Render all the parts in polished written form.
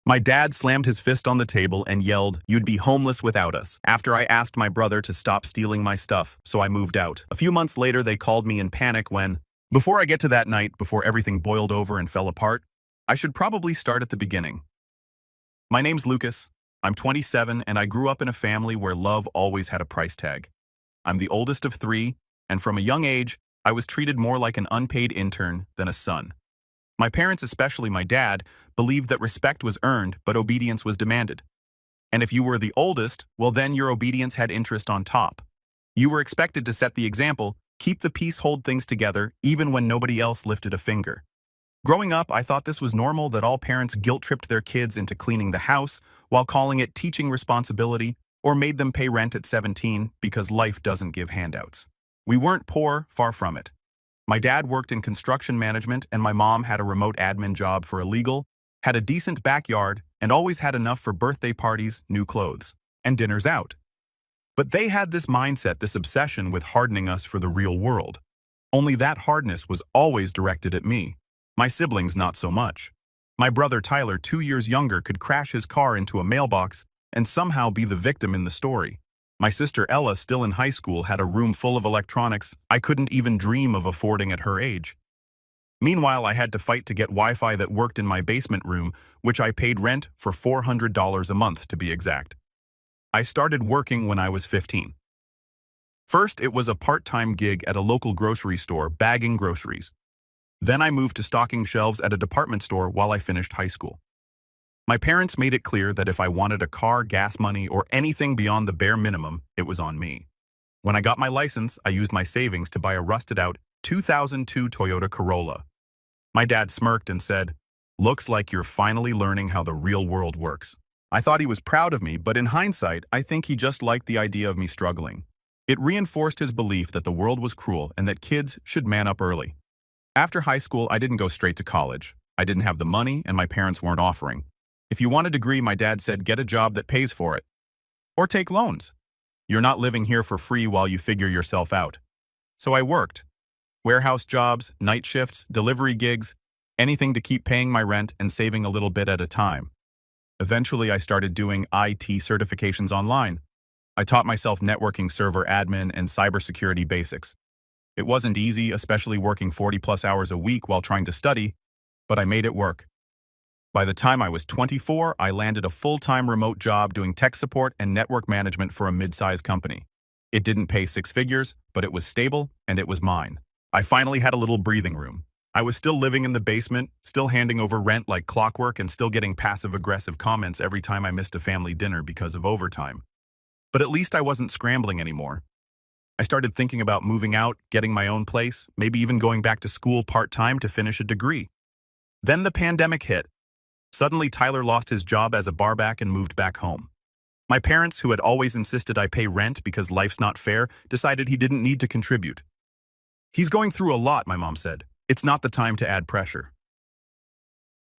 My dad slammed his fist on the table and yelled, "You'd be homeless without us," after I asked my brother to stop stealing my stuff, so I moved out. A few months later, they called me in panic when, before I get to that night, before everything boiled over and fell apart, I should probably start at the beginning. My name's Lucas. I'm 27, and I grew up in a family where love always had a price tag. I'm the oldest of three, and from a young age, I was treated more like an unpaid intern than a son. My parents, especially my dad, believed that respect was earned but obedience was demanded. And if you were the oldest, well then your obedience had interest on top. You were expected to set the example, keep the peace, hold things together, even when nobody else lifted a finger. Growing up, I thought this was normal that all parents guilt-tripped their kids into cleaning the house while calling it teaching responsibility or made them pay rent at 17 because life doesn't give handouts. We weren't poor, far from it. My dad worked in construction management and my mom had a remote admin job for a legal, had a decent backyard, and always had enough for birthday parties, new clothes, and dinners out. But they had this mindset, this obsession with hardening us for the real world. Only that hardness was always directed at me. My siblings, not so much. My brother Tyler, 2 years younger, could crash his car into a mailbox and somehow be the victim in the story. My sister Ella, still in high school, had a room full of electronics I couldn't even dream of affording at her age. Meanwhile, I had to fight to get Wi-Fi that worked in my basement room, which I paid rent for $400 a month to be exact. I started working when I was 15. First, it was a part-time gig at a local grocery store, bagging groceries. Then I moved to stocking shelves at a department store while I finished high school. My parents made it clear that if I wanted a car, gas money, or anything beyond the bare minimum, it was on me. When I got my license, I used my savings to buy a rusted-out 2002 Toyota Corolla. My dad smirked and said, "Looks like you're finally learning how the real world works." I thought he was proud of me, but in hindsight, I think he just liked the idea of me struggling. It reinforced his belief that the world was cruel and that kids should man up early. After high school, I didn't go straight to college. I didn't have the money, and my parents weren't offering. If you want a degree, my dad said, get a job that pays for it. Or take loans. You're not living here for free while you figure yourself out. So I worked. Warehouse jobs, night shifts, delivery gigs, anything to keep paying my rent and saving a little bit at a time. Eventually, I started doing IT certifications online. I taught myself networking, server admin, and cybersecurity basics. It wasn't easy, especially working 40-plus hours a week while trying to study, but I made it work. By the time I was 24, I landed a full-time remote job doing tech support and network management for a mid-sized company. It didn't pay six figures, but it was stable, and it was mine. I finally had a little breathing room. I was still living in the basement, still handing over rent like clockwork, and still getting passive-aggressive comments every time I missed a family dinner because of overtime. But at least I wasn't scrambling anymore. I started thinking about moving out, getting my own place, maybe even going back to school part-time to finish a degree. Then the pandemic hit. Suddenly, Tyler lost his job as a barback and moved back home. My parents, who had always insisted I pay rent because life's not fair, decided he didn't need to contribute. "He's going through a lot," my mom said. "It's not the time to add pressure."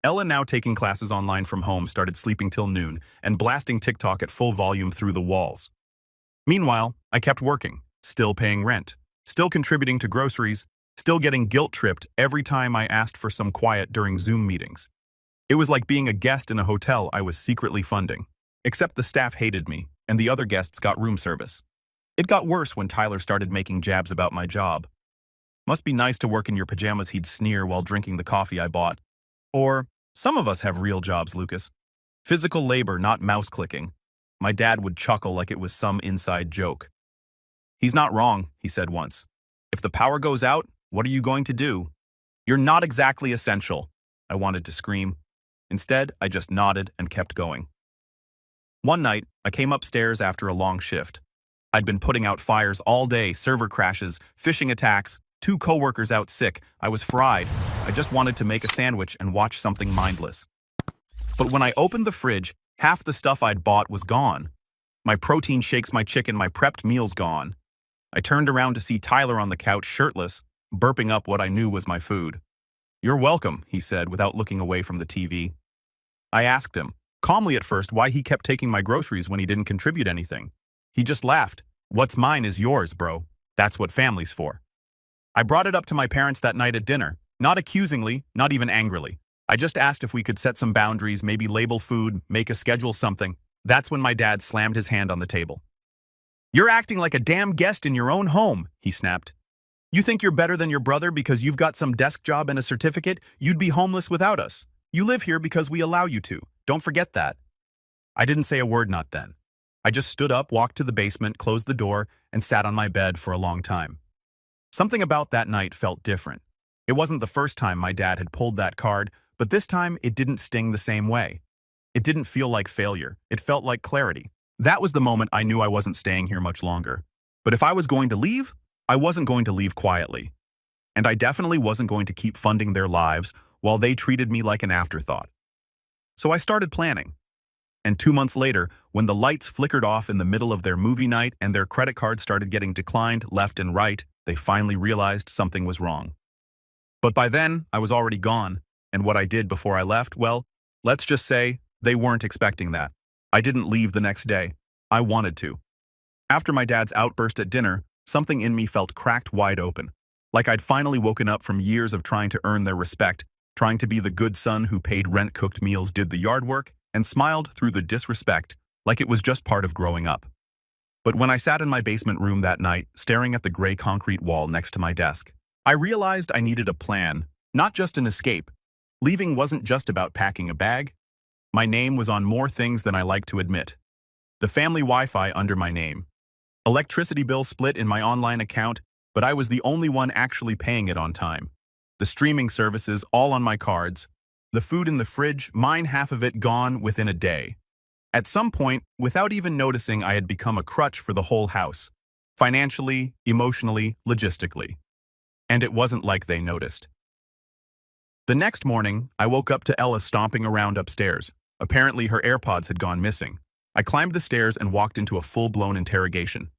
Ella, now taking classes online from home, started sleeping till noon and blasting TikTok at full volume through the walls. Meanwhile, I kept working, still paying rent, still contributing to groceries, still getting guilt-tripped every time I asked for some quiet during Zoom meetings. It was like being a guest in a hotel I was secretly funding. Except the staff hated me, and the other guests got room service. It got worse when Tyler started making jabs about my job. "Must be nice to work in your pajamas," he'd sneer while drinking the coffee I bought. Or, "Some of us have real jobs, Lucas. Physical labor, not mouse clicking." My dad would chuckle like it was some inside joke. "He's not wrong," he said once. "If the power goes out, what are you going to do?" "You're not exactly essential," I wanted to scream. Instead, I just nodded and kept going. One night, I came upstairs after a long shift. I'd been putting out fires all day, server crashes, phishing attacks, 2 coworkers out sick. I was fried. I just wanted to make a sandwich and watch something mindless. But when I opened the fridge, half the stuff I'd bought was gone. My protein shakes, my chicken, my prepped meals gone. I turned around to see Tyler on the couch, shirtless, burping up what I knew was my food. "You're welcome," he said without looking away from the TV. I asked him, calmly at first, why he kept taking my groceries when he didn't contribute anything. He just laughed. "What's mine is yours, bro. That's what family's for." I brought it up to my parents that night at dinner, not accusingly, not even angrily. I just asked if we could set some boundaries, maybe label food, make a schedule, something. That's when my dad slammed his hand on the table. You're acting like a damn guest in your own home, he snapped. You think you're better than your brother because you've got some desk job and a certificate? You'd be homeless without us. You live here because we allow you to. Don't forget that. I didn't say a word, not then. I just stood up, walked to the basement, closed the door, and sat on my bed for a long time. Something about that night felt different. It wasn't the first time my dad had pulled that card, but this time it didn't sting the same way. It didn't feel like failure. It felt like clarity. That was the moment I knew I wasn't staying here much longer. But if I was going to leave, I wasn't going to leave quietly. And I definitely wasn't going to keep funding their lives while they treated me like an afterthought. So I started planning. And 2 months later, when the lights flickered off in the middle of their movie night and their credit cards started getting declined left and right, they finally realized something was wrong. But by then, I was already gone, and what I did before I left, well, let's just say they weren't expecting that. I didn't leave the next day. I wanted to. After my dad's outburst at dinner, something in me felt cracked wide open, like I'd finally woken up from years of trying to earn their respect, trying to be the good son who paid rent, cooked meals, did the yard work, and smiled through the disrespect like it was just part of growing up. But when I sat in my basement room that night, staring at the gray concrete wall next to my desk, I realized I needed a plan, not just an escape. Leaving wasn't just about packing a bag. My name was on more things than I like to admit. The family Wi-Fi under my name. Electricity bill split in my online account, but I was the only one actually paying it on time. The streaming services all on my cards. The food in the fridge, mine half of it gone within a day. At some point, without even noticing, I had become a crutch for the whole house. Financially, emotionally, logistically. And it wasn't like they noticed. The next morning, I woke up to Ella stomping around upstairs. Apparently, her AirPods had gone missing. I climbed the stairs and walked into a full-blown interrogation.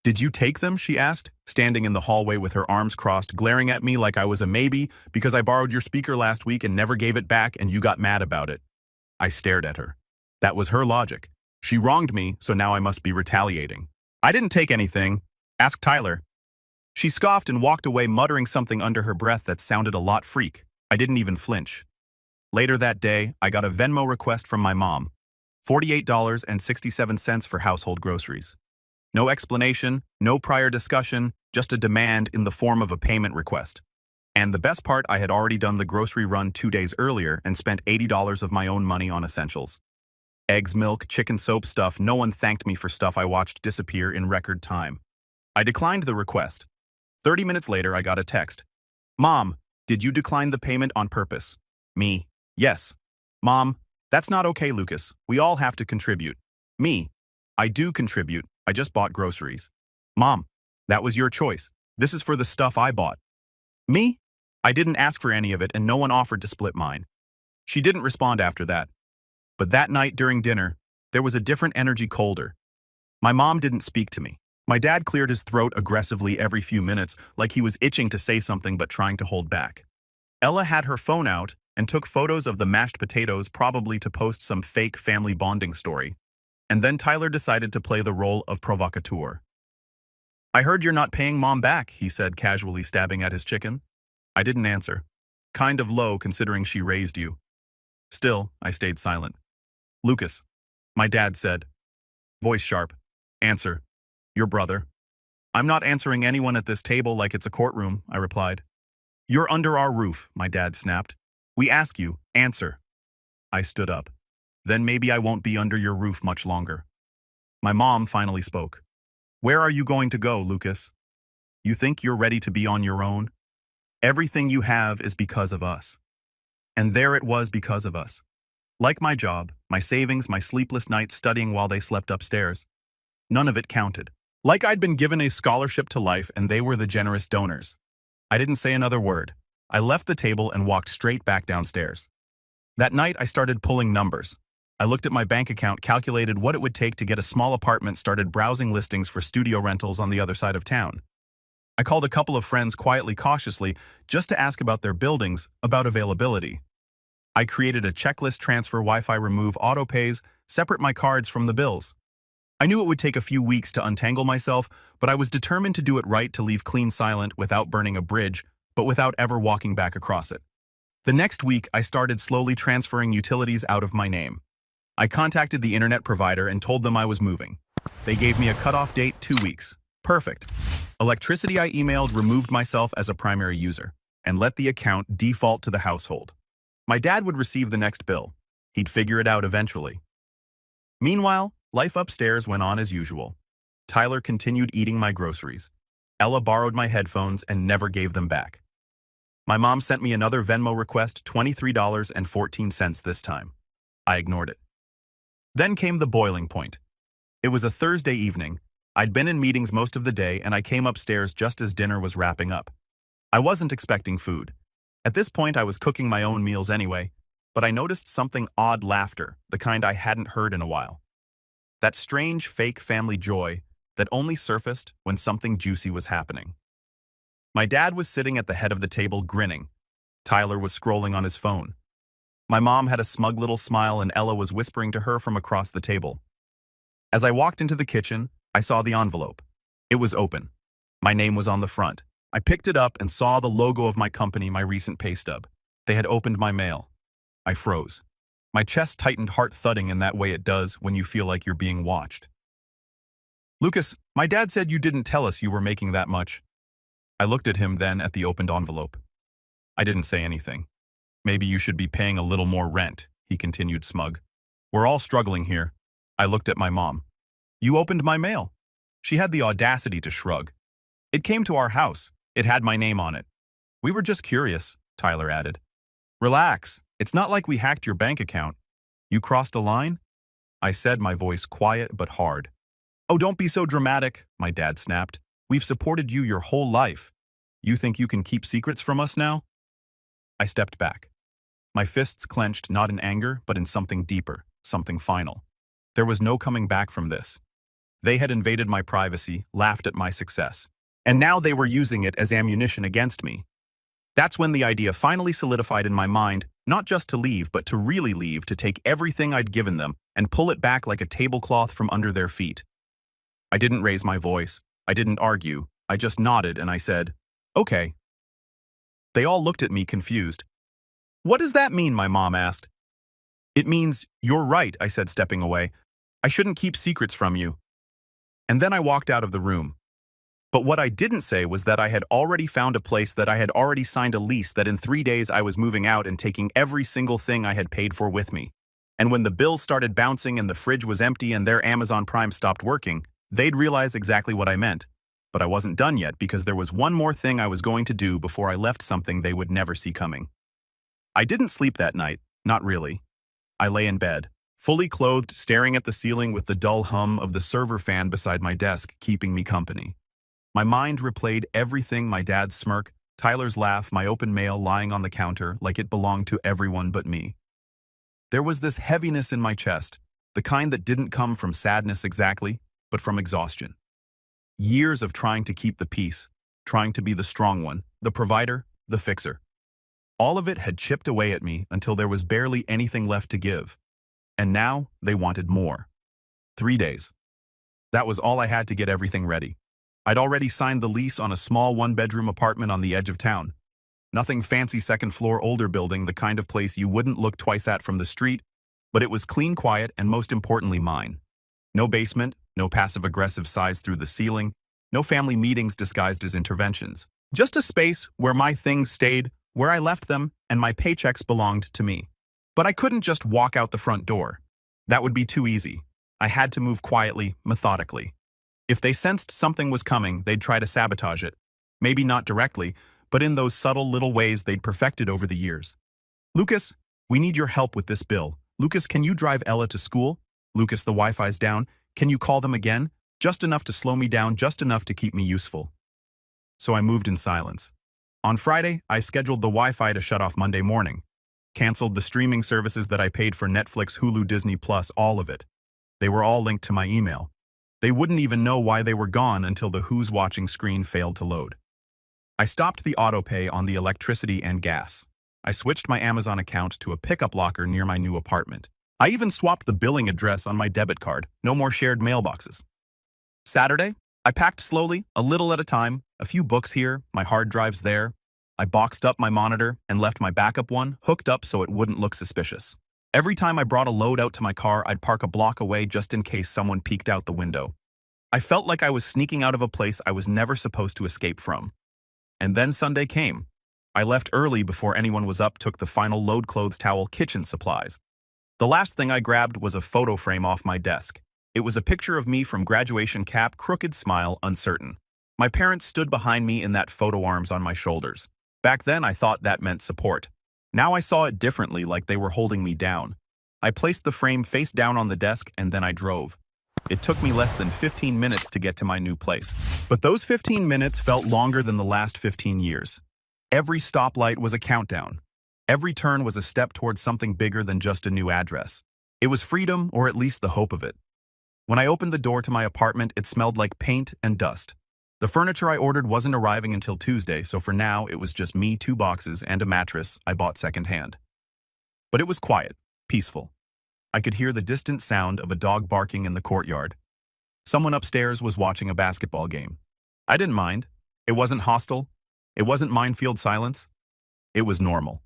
Did you take them? She asked, standing in the hallway with her arms crossed, glaring at me like I was a maybe because I borrowed your speaker last week and never gave it back and you got mad about it. I stared at her. That was her logic. She wronged me, so now I must be retaliating. I didn't take anything. Ask Tyler. She scoffed and walked away, muttering something under her breath that sounded a lot freak. I didn't even flinch. Later that day, I got a Venmo request from my mom. $48.67 for household groceries. No explanation, no prior discussion, just a demand in the form of a payment request. And the best part, I had already done the grocery run 2 days earlier and spent $80 of my own money on essentials. Eggs, milk, chicken, soap stuff. No one thanked me for stuff I watched disappear in record time. I declined the request. 30 minutes later, I got a text. Mom, did you decline the payment on purpose? Me. Yes. Mom, that's not okay, Lucas. We all have to contribute. Me. I do contribute. I just bought groceries. Mom, that was your choice. This is for the stuff I bought. Me? I didn't ask for any of it and no one offered to split mine. She didn't respond after that. But that night during dinner, there was a different energy, colder. My mom didn't speak to me. My dad cleared his throat aggressively every few minutes, like he was itching to say something but trying to hold back. Ella had her phone out and took photos of the mashed potatoes, probably to post some fake family bonding story. And then Tyler decided to play the role of provocateur. I heard you're not paying Mom back, he said, casually stabbing at his chicken. I didn't answer. Kind of low considering she raised you. Still, I stayed silent. Lucas, my dad said. Voice sharp. Answer. Your brother. I'm not answering anyone at this table like it's a courtroom, I replied. You're under our roof, my dad snapped. We ask you, answer. I stood up. Then maybe I won't be under your roof much longer. My mom finally spoke. Where are you going to go, Lucas? You think you're ready to be on your own? Everything you have is because of us. And there it was, because of us. Like my job, my savings, my sleepless nights studying while they slept upstairs. None of it counted. Like I'd been given a scholarship to life and they were the generous donors. I didn't say another word. I left the table and walked straight back downstairs. That night I started pulling numbers. I looked at my bank account, calculated what it would take to get a small apartment, started browsing listings for studio rentals on the other side of town. I called a couple of friends quietly, cautiously, just to ask about their buildings, about availability. I created a checklist: transfer, Wi-Fi, remove auto-pays, separate my cards from the bills. I knew it would take a few weeks to untangle myself, but I was determined to do it right, to leave clean, silent, without burning a bridge, but without ever walking back across it. The next week, I started slowly transferring utilities out of my name. I contacted the internet provider and told them I was moving. They gave me a cutoff date, 2 weeks. Perfect. Electricity I emailed removed myself as a primary user and let the account default to the household. My dad would receive the next bill. He'd figure it out eventually. Meanwhile, life upstairs went on as usual. Tyler continued eating my groceries. Ella borrowed my headphones and never gave them back. My mom sent me another Venmo request, $23.14 this time. I ignored it. Then came the boiling point. It was a Thursday evening. I'd been in meetings most of the day and I came upstairs just as dinner was wrapping up. I wasn't expecting food. At this point, I was cooking my own meals anyway, but I noticed something odd laughter, the kind I hadn't heard in a while. That strange, fake family joy that only surfaced when something juicy was happening. My dad was sitting at the head of the table grinning. Tyler was scrolling on his phone. My mom had a smug little smile and Ella was whispering to her from across the table. As I walked into the kitchen, I saw the envelope. It was open. My name was on the front. I picked it up and saw the logo of my company, my recent pay stub. They had opened my mail. I froze. My chest tightened, heart thudding in that way it does when you feel like you're being watched. "Lucas, my dad said you didn't tell us you were making that much." I looked at him then at the opened envelope. I didn't say anything. "Maybe you should be paying a little more rent," he continued smug. "We're all struggling here." I looked at my mom. "You opened my mail." She had the audacity to shrug. "It came to our house. It had my name on it." "We were just curious," Tyler added. "Relax. It's not like we hacked your bank account." "You crossed a line?" I said, my voice quiet but hard. "Oh, don't be so dramatic," my dad snapped. "We've supported you your whole life. You think you can keep secrets from us now?" I stepped back. My fists clenched not in anger, but in something deeper, something final. There was no coming back from this. They had invaded my privacy, laughed at my success, and now they were using it as ammunition against me. That's when the idea finally solidified in my mind, not just to leave, but to really leave, to take everything I'd given them and pull it back like a tablecloth from under their feet. I didn't raise my voice. I didn't argue. I just nodded and I said, "Okay." They all looked at me confused. "What does that mean?" my mom asked. "It means, you're right," I said, stepping away. "I shouldn't keep secrets from you." And then I walked out of the room. But what I didn't say was that I had already found a place, that I had already signed a lease, that in 3 days I was moving out and taking every single thing I had paid for with me. And when the bills started bouncing and the fridge was empty and their Amazon Prime stopped working, they'd realize exactly what I meant. But I wasn't done yet, because there was one more thing I was going to do before I left, something they would never see coming. I didn't sleep that night, not really. I lay in bed, fully clothed, staring at the ceiling with the dull hum of the server fan beside my desk keeping me company. My mind replayed everything: my dad's smirk, Tyler's laugh, my open mail lying on the counter like it belonged to everyone but me. There was this heaviness in my chest, the kind that didn't come from sadness exactly, but from exhaustion. Years of trying to keep the peace, trying to be the strong one, the provider, the fixer. All of it had chipped away at me until there was barely anything left to give. And now they wanted more. 3 days. That was all I had to get everything ready. I'd already signed the lease on a small one-bedroom apartment on the edge of town. Nothing fancy, second-floor, older building, the kind of place you wouldn't look twice at from the street, but it was clean, quiet, and most importantly, mine. No basement, no passive-aggressive sighs through the ceiling, no family meetings disguised as interventions. Just a space where my things stayed, where I left them, and my paychecks belonged to me. But I couldn't just walk out the front door. That would be too easy. I had to move quietly, methodically. If they sensed something was coming, they'd try to sabotage it. Maybe not directly, but in those subtle little ways they'd perfected over the years. "Lucas, we need your help with this bill. Lucas, can you drive Ella to school? Lucas, the Wi-Fi's down. Can you call them again? Just enough to slow me down, just enough to keep me useful." So I moved in silence. On Friday, I scheduled the Wi-Fi to shut off Monday morning. Canceled the streaming services that I paid for: Netflix, Hulu, Disney+, all of it. They were all linked to my email. They wouldn't even know why they were gone until the Who's Watching screen failed to load. I stopped the autopay on the electricity and gas. I switched my Amazon account to a pickup locker near my new apartment. I even swapped the billing address on my debit card. No more shared mailboxes. Saturday, I packed slowly, a little at a time, a few books here, my hard drives there. I boxed up my monitor and left my backup one hooked up so it wouldn't look suspicious. Every time I brought a load out to my car, I'd park a block away just in case someone peeked out the window. I felt like I was sneaking out of a place I was never supposed to escape from. And then Sunday came. I left early before anyone was up, took the final load: clothes, towel, kitchen supplies. The last thing I grabbed was a photo frame off my desk. It was a picture of me from graduation, cap, crooked smile, uncertain. My parents stood behind me in that photo, arms on my shoulders. Back then I thought that meant support. Now I saw it differently, like they were holding me down. I placed the frame face down on the desk and then I drove. It took me less than 15 minutes to get to my new place. But those 15 minutes felt longer than the last 15 years. Every stoplight was a countdown. Every turn was a step towards something bigger than just a new address. It was freedom, or at least the hope of it. When I opened the door to my apartment, it smelled like paint and dust. The furniture I ordered wasn't arriving until Tuesday, so for now it was just me, 2 boxes, and a mattress I bought secondhand. But it was quiet, peaceful. I could hear the distant sound of a dog barking in the courtyard. Someone upstairs was watching a basketball game. I didn't mind. It wasn't hostile. It wasn't minefield silence. It was normal.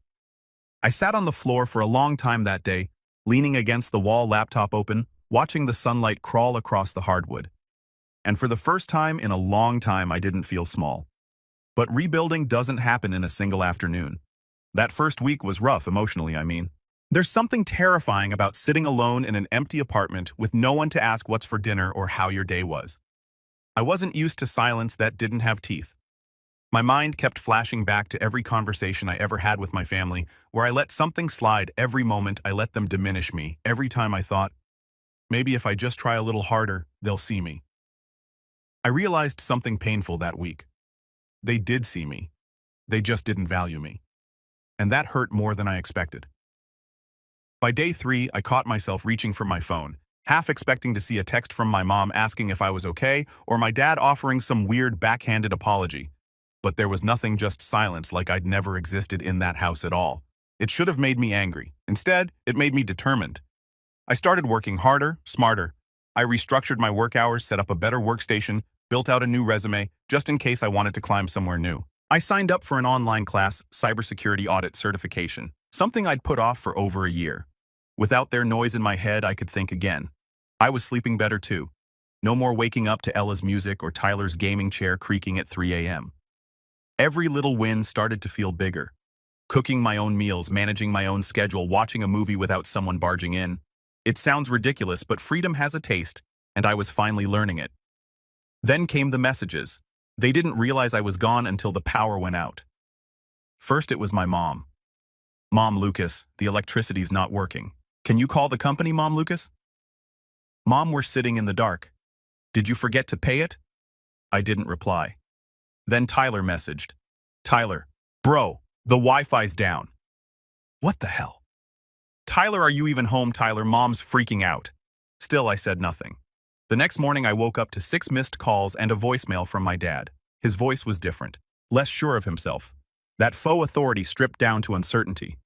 I sat on the floor for a long time that day, leaning against the wall, laptop open, watching the sunlight crawl across the hardwood. And for the first time in a long time, I didn't feel small. But rebuilding doesn't happen in a single afternoon. That first week was rough, emotionally, I mean. There's something terrifying about sitting alone in an empty apartment with no one to ask what's for dinner or how your day was. I wasn't used to silence that didn't have teeth. My mind kept flashing back to every conversation I ever had with my family, where I let something slide every moment. I let them diminish me. Every time I thought, maybe if I just try a little harder, they'll see me. I realized something painful that week. They did see me. They just didn't value me. And that hurt more than I expected. By day 3, I caught myself reaching for my phone, half expecting to see a text from my mom asking if I was okay, or my dad offering some weird backhanded apology. But there was nothing, just silence, like I'd never existed in that house at all. It should have made me angry. Instead, it made me determined. I started working harder, smarter. I restructured my work hours, set up a better workstation, built out a new resume, just in case I wanted to climb somewhere new. I signed up for an online class, cybersecurity audit certification, something I'd put off for over a year. Without their noise in my head, I could think again. I was sleeping better too. No more waking up to Ella's music or Tyler's gaming chair creaking at 3 a.m. Every little win started to feel bigger. Cooking my own meals, managing my own schedule, watching a movie without someone barging in. It sounds ridiculous, but freedom has a taste, and I was finally learning it. Then came the messages. They didn't realize I was gone until the power went out. First, it was my mom. Mom, Lucas, the electricity's not working. Can you call the company, Mom, Lucas? Mom, we're sitting in the dark. Did you forget to pay it? I didn't reply. Then Tyler messaged. Tyler, bro, the Wi-Fi's down. What the hell? Tyler, are you even home? Tyler, Mom's freaking out. Still, I said nothing. The next morning, I woke up to 6 missed calls and a voicemail from my dad. His voice was different, less sure of himself. That faux authority stripped down to uncertainty.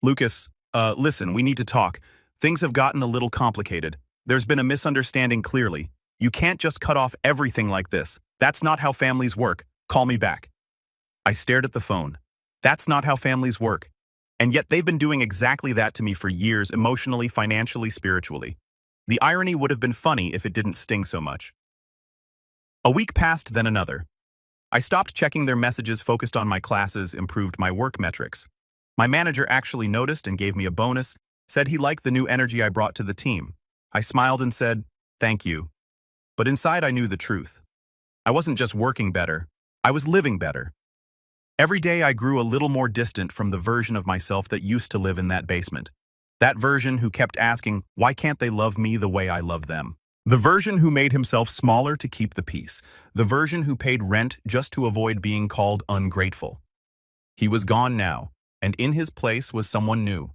Lucas, listen, we need to talk. Things have gotten a little complicated. There's been a misunderstanding, clearly. You can't just cut off everything like this. That's not how families work. Call me back. I stared at the phone. That's not how families work. And yet they've been doing exactly that to me for years, emotionally, financially, spiritually. The irony would have been funny if it didn't sting so much. A week passed, then another. I stopped checking their messages, focused on my classes, improved my work metrics. My manager actually noticed and gave me a bonus, said he liked the new energy I brought to the team. I smiled and said, thank you. But inside I knew the truth. I wasn't just working better, I was living better. Every day I grew a little more distant from the version of myself that used to live in that basement. That version who kept asking, why can't they love me the way I love them? The version who made himself smaller to keep the peace. The version who paid rent just to avoid being called ungrateful. He was gone now, and in his place was someone new.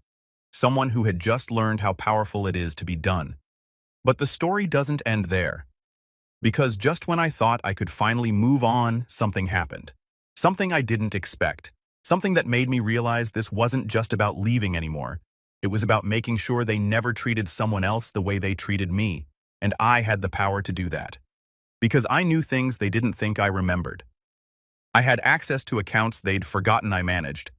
Someone who had just learned how powerful it is to be done. But the story doesn't end there. Because just when I thought I could finally move on, something happened. Something I didn't expect. Something that made me realize this wasn't just about leaving anymore. It was about making sure they never treated someone else the way they treated me. And I had the power to do that. Because I knew things they didn't think I remembered. I had access to accounts they'd forgotten I managed.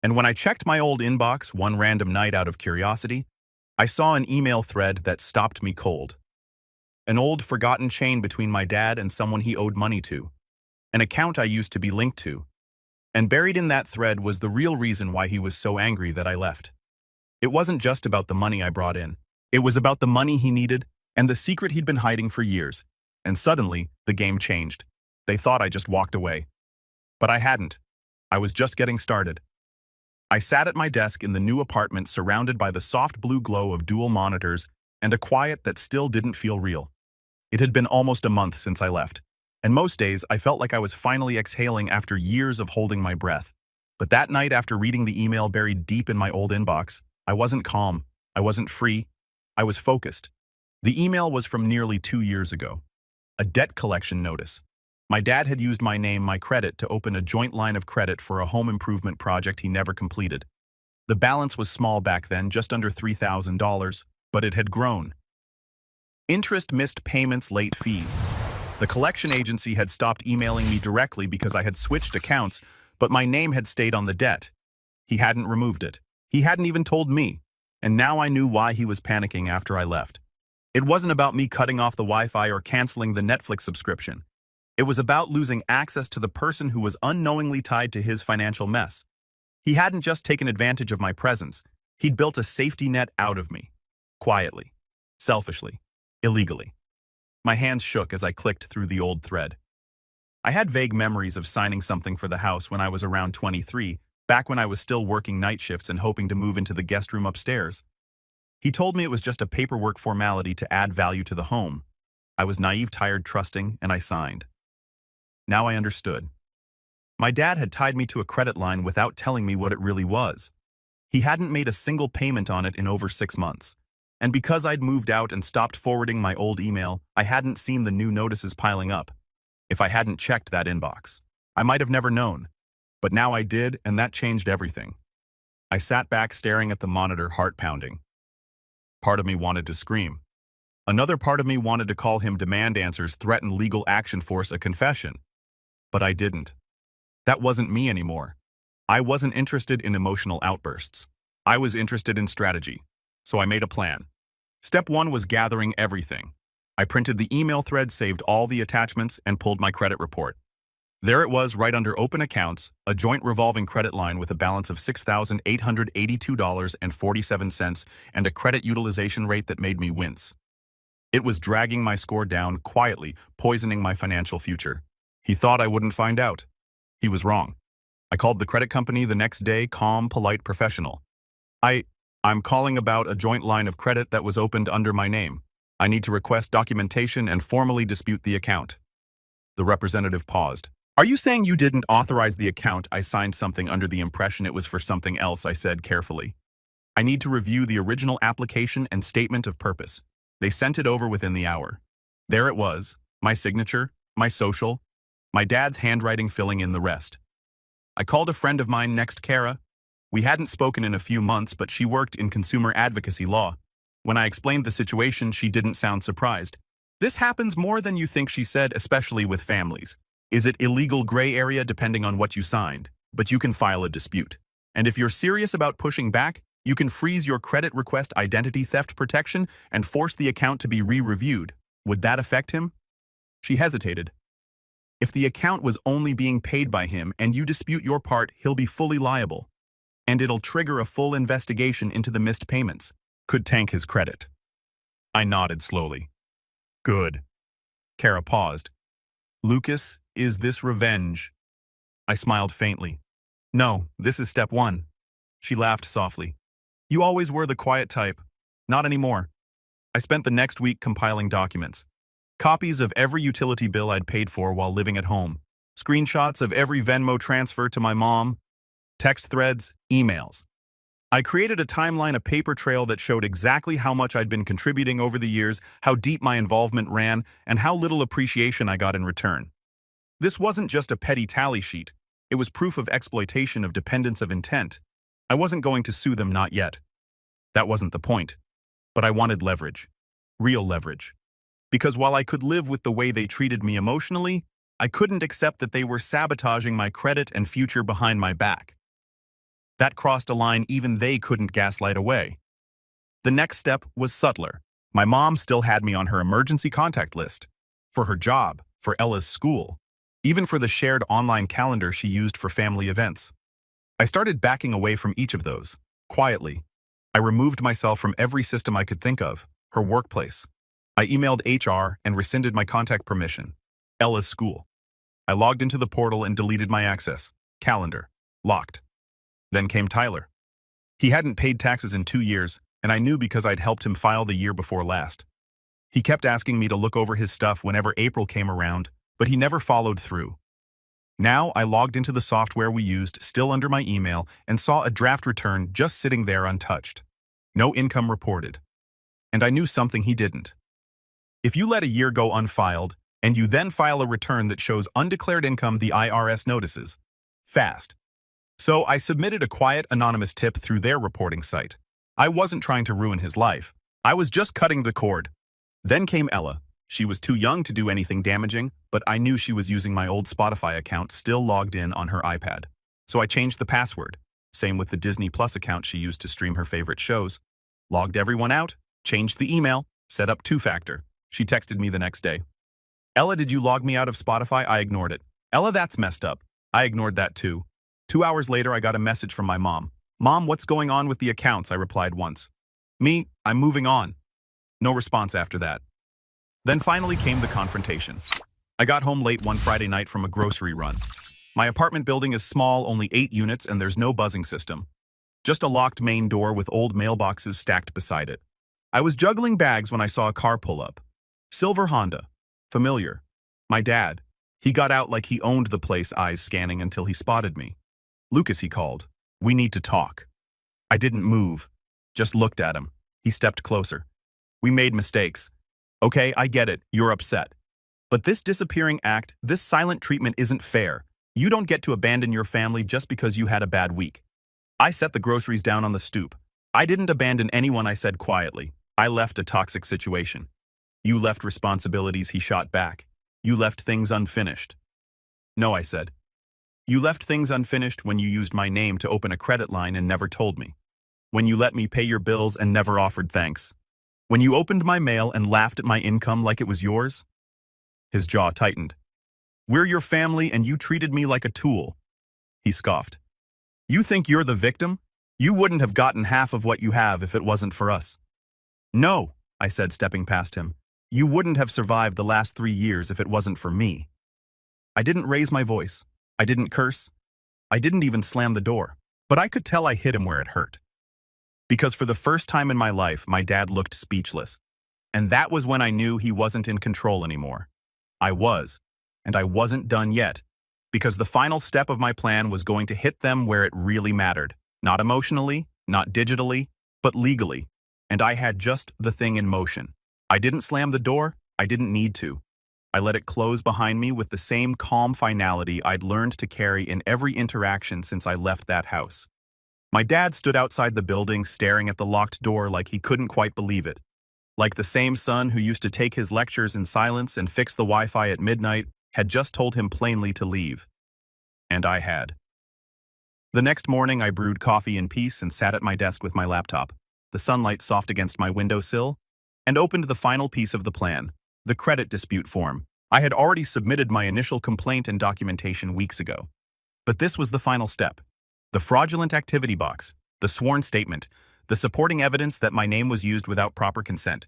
And when I checked my old inbox one random night out of curiosity, I saw an email thread that stopped me cold. An old forgotten chain between my dad and someone he owed money to. An account I used to be linked to. And buried in that thread was the real reason why he was so angry that I left. It wasn't just about the money I brought in. It was about the money he needed and the secret he'd been hiding for years. And suddenly, the game changed. They thought I just walked away. But I hadn't. I was just getting started. I sat at my desk in the new apartment surrounded by the soft blue glow of dual monitors and a quiet that still didn't feel real. It had been almost a month since I left, and most days I felt like I was finally exhaling after years of holding my breath. But that night after reading the email buried deep in my old inbox, I wasn't calm, I wasn't free, I was focused. The email was from nearly 2 years ago. A debt collection notice. My dad had used my name, my credit, to open a joint line of credit for a home improvement project he never completed. The balance was small back then, just under $3,000, but it had grown. Interest, missed payments, late fees. The collection agency had stopped emailing me directly because I had switched accounts, but my name had stayed on the debt. He hadn't removed it. He hadn't even told me. And now I knew why he was panicking after I left. It wasn't about me cutting off the Wi-Fi or canceling the Netflix subscription. It was about losing access to the person who was unknowingly tied to his financial mess. He hadn't just taken advantage of my presence. He'd built a safety net out of me. Quietly. Selfishly. Illegally. My hands shook as I clicked through the old thread. I had vague memories of signing something for the house when I was around 23, back when I was still working night shifts and hoping to move into the guest room upstairs. He told me it was just a paperwork formality to add value to the home. I was naive, tired, trusting, and I signed. Now I understood. My dad had tied me to a credit line without telling me what it really was. He hadn't made a single payment on it in over 6 months. And because I'd moved out and stopped forwarding my old email, I hadn't seen the new notices piling up. If I hadn't checked that inbox, I might have never known. But now I did, and that changed everything. I sat back staring at the monitor, heart pounding. Part of me wanted to scream. Another part of me wanted to call him, demand answers, threaten legal action, force a confession. But I didn't. That wasn't me anymore. I wasn't interested in emotional outbursts. I was interested in strategy. So I made a plan. Step 1 was gathering everything. I printed the email thread, saved all the attachments, and pulled my credit report. There it was, right under open accounts, a joint revolving credit line with a balance of $6,882.47 and a credit utilization rate that made me wince. It was dragging my score down quietly, poisoning my financial future. He thought I wouldn't find out. He was wrong. I called the credit company the next day, calm, polite, professional. I'm calling about a joint line of credit that was opened under my name. I need to request documentation and formally dispute the account. The representative paused. Are you saying you didn't authorize the account? I signed something under the impression it was for something else, I said carefully. I need to review the original application and statement of purpose. They sent it over within the hour. There it was, my signature, my social, my dad's handwriting filling in the rest. I called a friend of mine next, Kara. We hadn't spoken in a few months, but she worked in consumer advocacy law. When I explained the situation, she didn't sound surprised. This happens more than you think, she said, especially with families. Is it illegal gray area depending on what you signed? But you can file a dispute. And if you're serious about pushing back, you can freeze your credit request identity theft protection and force the account to be re-reviewed. Would that affect him? She hesitated. If the account was only being paid by him and you dispute your part, he'll be fully liable. And it'll trigger a full investigation into the missed payments. Could tank his credit. I nodded slowly. Good. Kara paused. Lucas, is this revenge? I smiled faintly. No, this is step 1. She laughed softly. You always were the quiet type. Not anymore. I spent the next week compiling documents. Copies of every utility bill I'd paid for while living at home. Screenshots of every Venmo transfer to my mom. Text threads, emails. I created a timeline, a paper trail that showed exactly how much I'd been contributing over the years, how deep my involvement ran, and how little appreciation I got in return. This wasn't just a petty tally sheet. It was proof of exploitation, of dependence, of intent. I wasn't going to sue them, not yet. That wasn't the point. But I wanted leverage. Real leverage. Because while I could live with the way they treated me emotionally, I couldn't accept that they were sabotaging my credit and future behind my back. That crossed a line even they couldn't gaslight away. The next step was subtler. My mom still had me on her emergency contact list. For her job, for Ella's school, even for the shared online calendar she used for family events. I started backing away from each of those, quietly. I removed myself from every system I could think of, her workplace. I emailed HR and rescinded my contact permission. Ella's school. I logged into the portal and deleted my access. Calendar. Locked. Then came Tyler. He hadn't paid taxes in 2 years, and I knew because I'd helped him file the year before last. He kept asking me to look over his stuff whenever April came around, but he never followed through. Now I logged into the software we used, still under my email, and saw a draft return just sitting there untouched. No income reported. And I knew something he didn't. If you let a year go unfiled, and you then file a return that shows undeclared income, the IRS notices. Fast. So I submitted a quiet, anonymous tip through their reporting site. I wasn't trying to ruin his life. I was just cutting the cord. Then came Ella. She was too young to do anything damaging, but I knew she was using my old Spotify account still logged in on her iPad. So I changed the password. Same with the Disney Plus account she used to stream her favorite shows. Logged everyone out, changed the email, set up two-factor. She texted me the next day. Ella, did you log me out of Spotify? I ignored it. Ella, that's messed up. I ignored that too. 2 hours later, I got a message from my mom. Mom, what's going on with the accounts? I replied once. Me, I'm moving on. No response after that. Then finally came the confrontation. I got home late one Friday night from a grocery run. My apartment building is small, only 8 units, and there's no buzzing system. Just a locked main door with old mailboxes stacked beside it. I was juggling bags when I saw a car pull up. Silver Honda. Familiar. My dad. He got out like he owned the place, eyes scanning until he spotted me. Lucas, he called. We need to talk. I didn't move. Just looked at him. He stepped closer. We made mistakes. Okay, I get it. You're upset. But this disappearing act, this silent treatment isn't fair. You don't get to abandon your family just because you had a bad week. I set the groceries down on the stoop. I didn't abandon anyone, I said quietly. I left a toxic situation. You left responsibilities, he shot back. You left things unfinished. No, I said. You left things unfinished when you used my name to open a credit line and never told me. When you let me pay your bills and never offered thanks. When you opened my mail and laughed at my income like it was yours. His jaw tightened. We're your family and you treated me like a tool. He scoffed. You think you're the victim? You wouldn't have gotten half of what you have if it wasn't for us. No, I said, stepping past him. You wouldn't have survived the last 3 years if it wasn't for me. I didn't raise my voice. I didn't curse. I didn't even slam the door. But I could tell I hit him where it hurt. Because for the first time in my life, my dad looked speechless. And that was when I knew he wasn't in control anymore. I was. And I wasn't done yet. Because the final step of my plan was going to hit them where it really mattered. Not emotionally, not digitally, but legally. And I had just the thing in motion. I didn't slam the door. I didn't need to. I let it close behind me with the same calm finality I'd learned to carry in every interaction since I left that house. My dad stood outside the building staring at the locked door like he couldn't quite believe it. Like the same son who used to take his lectures in silence and fix the Wi-Fi at midnight had just told him plainly to leave. And I had. The next morning I brewed coffee in peace and sat at my desk with my laptop, the sunlight soft against my windowsill, and opened the final piece of the plan, the credit dispute form. I had already submitted my initial complaint and documentation weeks ago. But this was the final step. The fraudulent activity box, the sworn statement, the supporting evidence that my name was used without proper consent,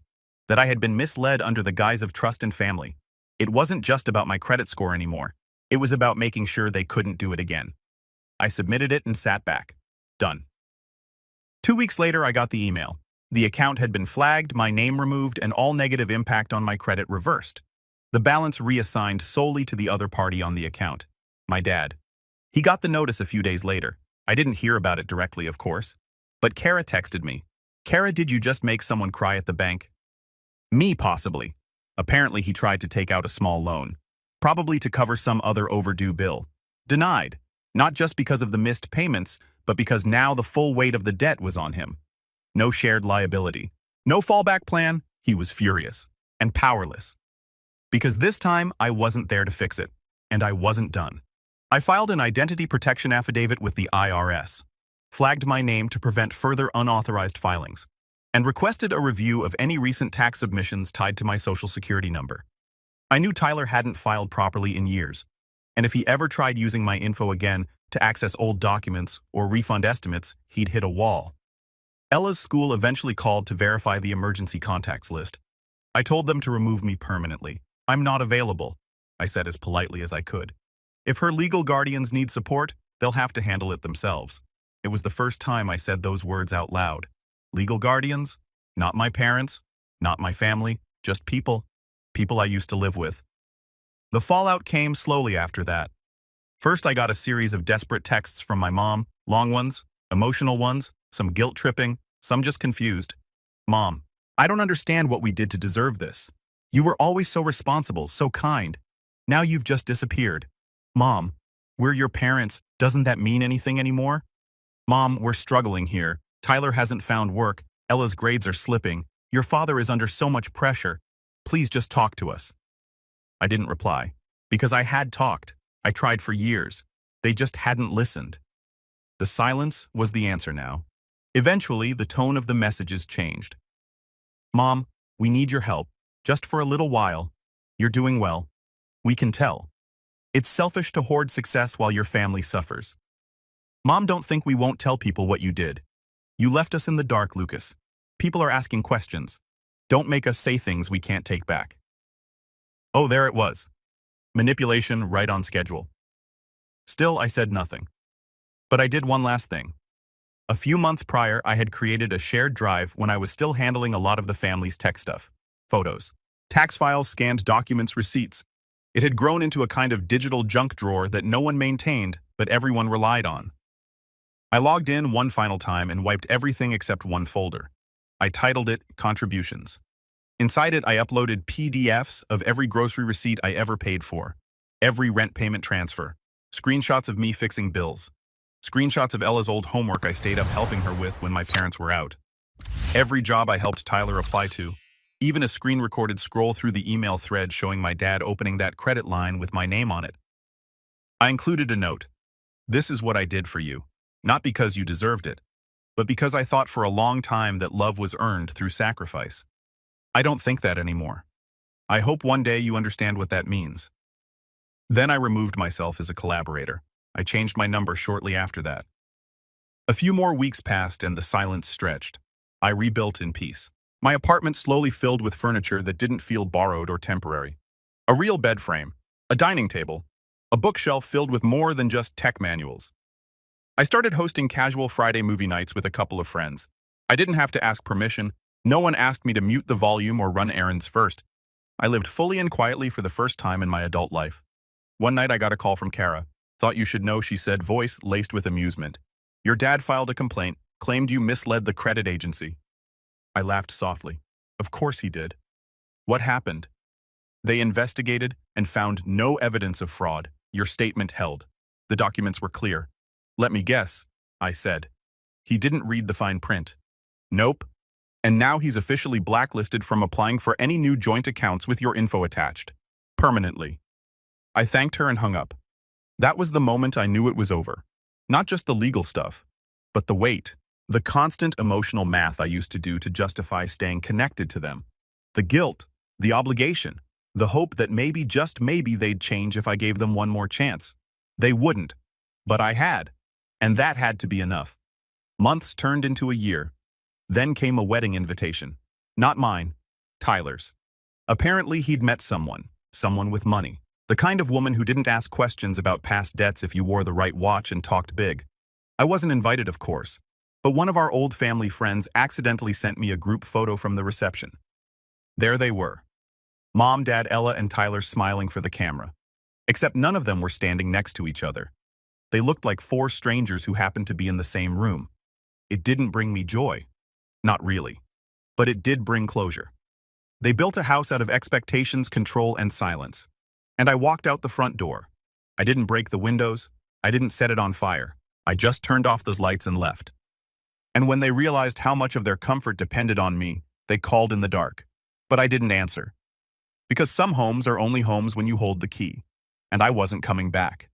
that I had been misled under the guise of trust and family. It wasn't just about my credit score anymore. It was about making sure they couldn't do it again. I submitted it and sat back. Done. 2 weeks later, I got the email. The account had been flagged, my name removed, and all negative impact on my credit reversed. The balance reassigned solely to the other party on the account, my dad. He got the notice a few days later. I didn't hear about it directly, of course. But Kara texted me. Kara, did you just make someone cry at the bank? Me, possibly. Apparently, he tried to take out a small loan. Probably to cover some other overdue bill. Denied. Not just because of the missed payments, but because now the full weight of the debt was on him. No shared liability. No fallback plan. He was furious. And powerless. Because this time, I wasn't there to fix it. And I wasn't done. I filed an identity protection affidavit with the IRS, flagged my name to prevent further unauthorized filings, and requested a review of any recent tax submissions tied to my Social Security number. I knew Tyler hadn't filed properly in years, and if he ever tried using my info again to access old documents or refund estimates, he'd hit a wall. Ella's school eventually called to verify the emergency contacts list. I told them to remove me permanently. "I'm not available," I said as politely as I could. "If her legal guardians need support, they'll have to handle it themselves." It was the first time I said those words out loud. Legal guardians? Not my parents, not my family, just people I used to live with. The fallout came slowly after that. First, I got a series of desperate texts from my mom, long ones, emotional ones, some guilt-tripping, some just confused. "Mom, I don't understand what we did to deserve this. You were always so responsible, so kind. Now you've just disappeared. Mom, we're your parents. Doesn't that mean anything anymore? Mom, we're struggling here. Tyler hasn't found work. Ella's grades are slipping. Your father is under so much pressure. Please just talk to us." I didn't reply, because I had talked. I tried for years. They just hadn't listened. The silence was the answer now. Eventually, the tone of the messages changed. "Mom, we need your help. Just for a little while. You're doing well. We can tell. It's selfish to hoard success while your family suffers. Mom, don't think we won't tell people what you did. You left us in the dark, Lucas. People are asking questions. Don't make us say things we can't take back." Oh, there it was. Manipulation right on schedule. Still, I said nothing. But I did one last thing. A few months prior, I had created a shared drive when I was still handling a lot of the family's tech stuff. Photos, tax files, scanned documents, receipts. It had grown into a kind of digital junk drawer that no one maintained, but everyone relied on. I logged in one final time and wiped everything except one folder. I titled it Contributions. Inside it, I uploaded PDFs of every grocery receipt I ever paid for, every rent payment transfer, screenshots of me fixing bills, screenshots of Ella's old homework I stayed up helping her with when my parents were out, every job I helped Tyler apply to, even a screen-recorded scroll through the email thread showing my dad opening that credit line with my name on it. I included a note. "This is what I did for you, not because you deserved it, but because I thought for a long time that love was earned through sacrifice. I don't think that anymore. I hope one day you understand what that means." Then I removed myself as a collaborator. I changed my number shortly after that. A few more weeks passed and the silence stretched. I rebuilt in peace. My apartment slowly filled with furniture that didn't feel borrowed or temporary. A real bed frame, a dining table, a bookshelf filled with more than just tech manuals. I started hosting casual Friday movie nights with a couple of friends. I didn't have to ask permission. No one asked me to mute the volume or run errands first. I lived fully and quietly for the first time in my adult life. One night I got a call from Kara. "Thought you should know," she said, voice laced with amusement. "Your dad filed a complaint, claimed you misled the credit agency." I laughed softly. Of course he did. "What happened?" "They investigated and found no evidence of fraud. Your statement held. The documents were clear." "Let me guess," I said. "He didn't read the fine print." "Nope. And now he's officially blacklisted from applying for any new joint accounts with your info attached. Permanently." I thanked her and hung up. That was the moment I knew it was over. Not just the legal stuff, but the weight, the constant emotional math I used to do to justify staying connected to them. The guilt, the obligation, the hope that maybe, just maybe, they'd change if I gave them one more chance. They wouldn't, but I had, and that had to be enough. Months turned into a year. Then came a wedding invitation. Not mine, Tyler's. Apparently he'd met someone with money. The kind of woman who didn't ask questions about past debts if you wore the right watch and talked big. I wasn't invited, of course, but one of our old family friends accidentally sent me a group photo from the reception. There they were. Mom, Dad, Ella, and Tyler smiling for the camera. Except none of them were standing next to each other. They looked like four strangers who happened to be in the same room. It didn't bring me joy. Not really. But it did bring closure. They built a house out of expectations, control, and silence. And I walked out the front door. I didn't break the windows. I didn't set it on fire. I just turned off those lights and left. And when they realized how much of their comfort depended on me, they called in the dark. But I didn't answer. Because some homes are only homes when you hold the key. and I wasn't coming back.